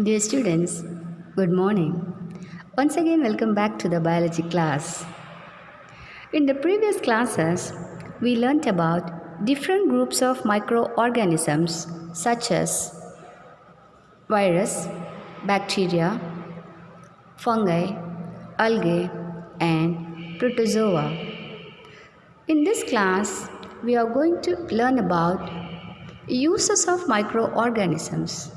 Dear students, good morning. Once again, welcome back to the biology class. In the previous classes, we learnt about different groups of microorganisms such as virus, bacteria, fungi, algae, and protozoa. In this class, we are going to learn about uses of microorganisms.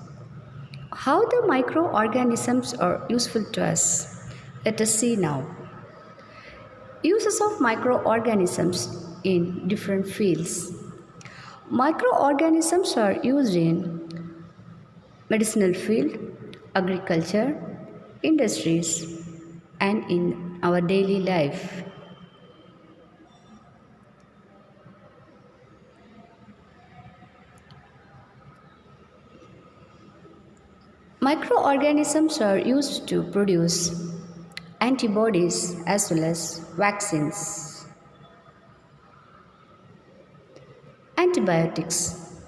How the microorganisms are useful to us? Let us see now. Uses of microorganisms in different fields. Microorganisms are used in medicinal field, agriculture, industries, and in our daily life. Microorganisms are used to produce antibodies as well as vaccines. Antibiotics.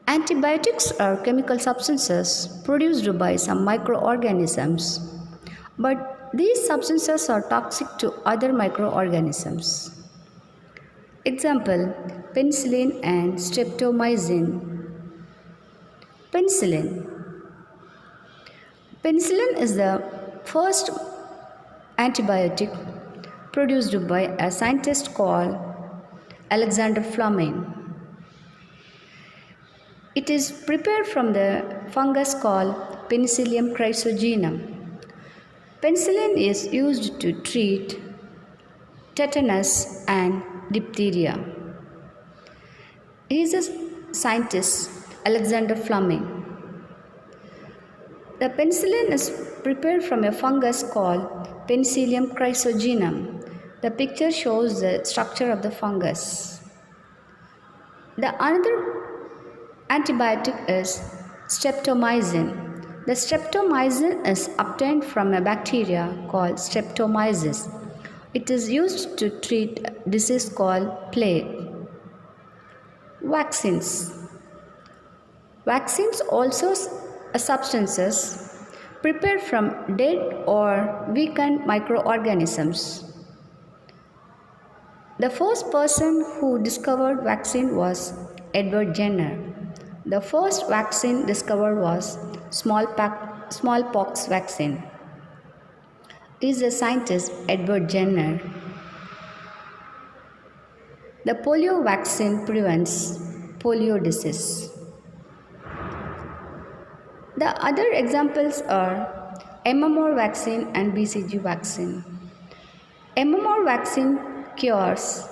Antibiotics are chemical substances produced by some microorganisms, but these substances are toxic to other microorganisms. Example: penicillin and streptomycin. Penicillin. Penicillin is the first antibiotic produced by a scientist called Alexander Fleming. It is prepared from the fungus called Penicillium chrysogenum. Penicillin is used to treat tetanus and diphtheria. He is a scientist, Alexander Fleming. The penicillin is prepared from a fungus called Penicillium chrysogenum. The picture shows the structure of the fungus. The another antibiotic is streptomycin. The streptomycin is obtained from a bacteria called Streptomyces. It is used to treat a disease called plague. Vaccines. Vaccines also substances prepared from dead or weakened microorganisms. The first person who discovered vaccine was Edward Jenner. The first vaccine discovered was smallpox vaccine. He is a scientist, Edward Jenner. The polio vaccine prevents polio disease. The other examples are MMR vaccine and BCG vaccine. MMR vaccine cures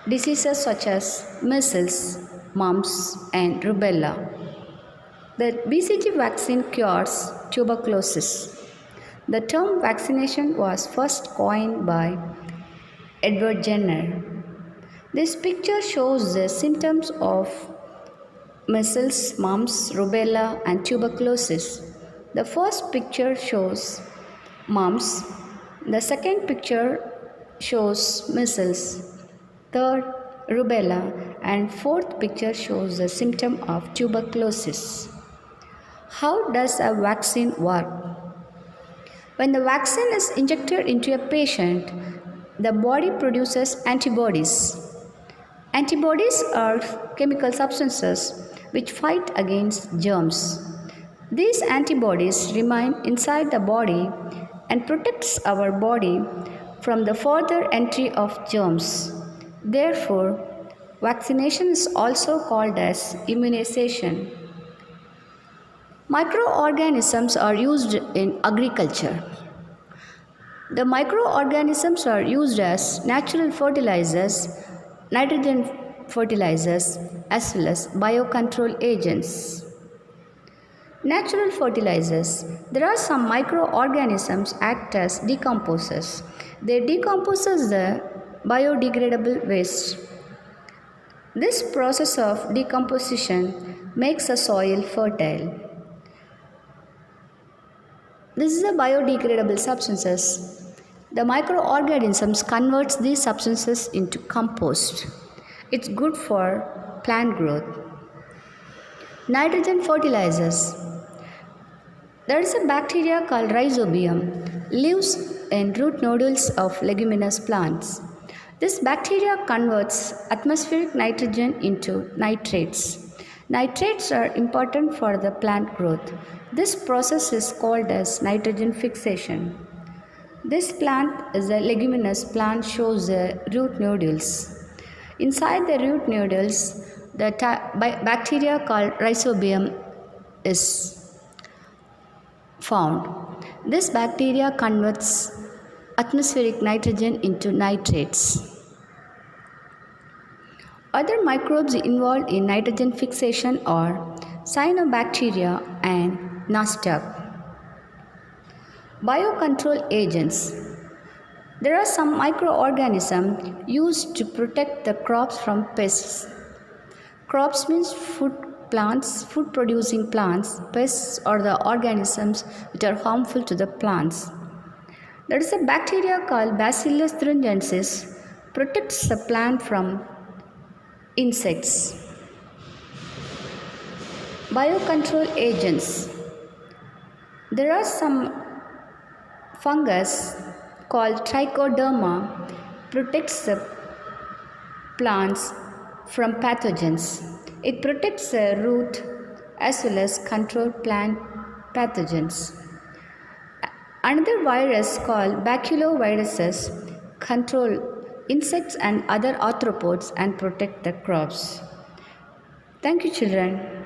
diseases such as measles, mumps, and rubella. The BCG vaccine cures tuberculosis. The term vaccination was first coined by Edward Jenner. This picture shows the symptoms of measles, mumps, rubella, and tuberculosis. The first picture shows mumps. The second picture shows measles. Third, rubella. And fourth picture shows the symptom of tuberculosis. How does a vaccine work? When the vaccine is injected into a patient, the body produces antibodies. Antibodies are chemical substances which fight against germs. These antibodies remain inside the body and protects our body from the further entry of germs. Therefore, Vaccination is also called as immunization. Microorganisms are used in agriculture. The microorganisms are used as natural fertilizers, nitrogen fertilizers, as well as biocontrol agents. Natural fertilizers. There are some microorganisms act as decomposers. They decompose the biodegradable waste. This process of decomposition makes the soil fertile. This is the biodegradable substances. The microorganisms converts these substances into compost. It's good for plant growth. Nitrogen fertilizers. There is a bacteria called rhizobium, lives in root nodules of leguminous plants. This bacteria converts atmospheric nitrogen into nitrates. Nitrates are important for the plant growth. This process is called as nitrogen fixation. This plant is a leguminous plant, shows the root nodules. Inside the root nodules, the bacteria called rhizobium is found. This bacteria converts atmospheric nitrogen into nitrates. Other microbes involved in nitrogen fixation are cyanobacteria and nostoc. Biocontrol agents. There are some microorganisms used to protect the crops from pests. Crops means food plants, food producing plants. Pests are the organisms which are harmful to the plants. There is a bacteria called Bacillus thuringiensis, protects the plant from insects. Biocontrol agents. There are some fungus called trichoderma, protects the plants from pathogens. It protects the root as well as control plant pathogens. Another virus called baculoviruses control insects and other arthropods and protect the crops. Thank you, children.